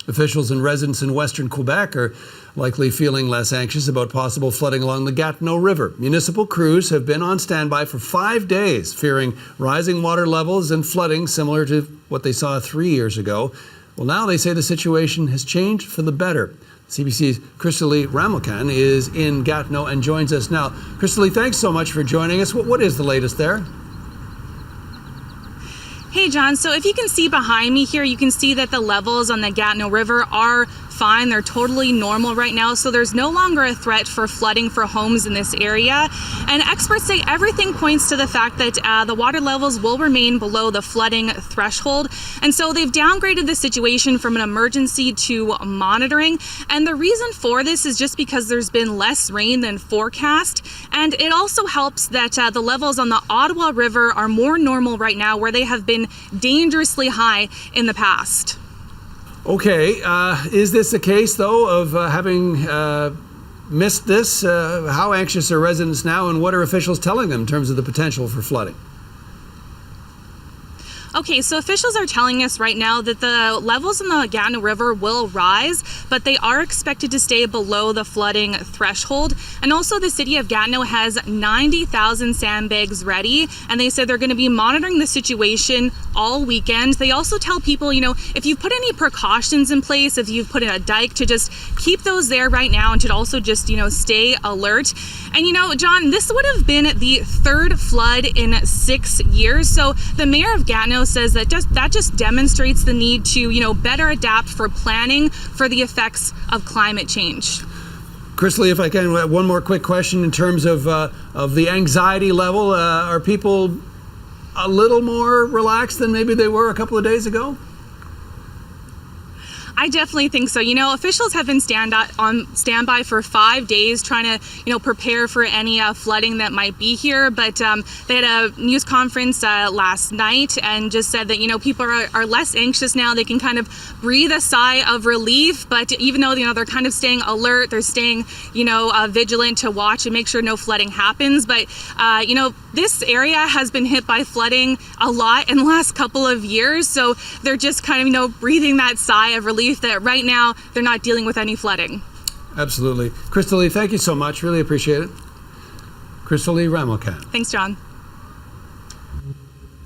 Officials and residents in western Quebec are likely feeling less anxious about possible flooding along the Gatineau River. Municipal crews have been on standby for 5 days, fearing rising water levels and flooding similar to what they saw 3 years ago. Well, now they say the situation has changed for the better. CBC's Krystalle Ramlakhan is in Gatineau and joins us now. Krystalle, thanks so much for joining us. What is the latest there? Hey, John. So if you can see behind me here, you can see that the levels on the Gatineau River are fine. They're totally normal right now. So there's no longer a threat for flooding for homes in this area. And experts say everything points to the fact that the water levels will remain below the flooding threshold. And so they've downgraded the situation from an emergency to monitoring. And the reason for this is just because there's been less rain than forecast. And it also helps that the levels on the Ottawa River are more normal right now, where they have been dangerously high in the past. Okay, is this a case, though, of having missed this? How anxious are residents now, and what are officials telling them in terms of the potential for flooding? Okay, so officials are telling us right now that the levels in the Gatineau River will rise, but they are expected to stay below the flooding threshold. And also the city of Gatineau has 90,000 sandbags ready, and they said they're going to be monitoring the situation all weekend. They also tell people, if you've put any precautions in place, if you've put in a dike, to just keep those there right now and to also just, stay alert. And, John, this would have been the third flood in 6 years. So the mayor of Gatineau says that just demonstrates the need to, better adapt for planning for the effects of climate change. Krystalle, if I can, one more quick question in terms of the anxiety level. Are people a little more relaxed than maybe they were a couple of days ago? I definitely think so. Officials have been on standby for 5 days trying to, prepare for any flooding that might be here. But they had a news conference last night and just said that, people are less anxious now. They can kind of breathe a sigh of relief. But even though, they're kind of staying alert, they're staying, vigilant to watch and make sure no flooding happens. But, this area has been hit by flooding a lot in the last couple of years. So they're just kind of, breathing that sigh of relief that right now they're not dealing with any flooding. Absolutely. Krystalle, thank you so much. Really appreciate it. Krystalle Ramlakhan. Thanks, John.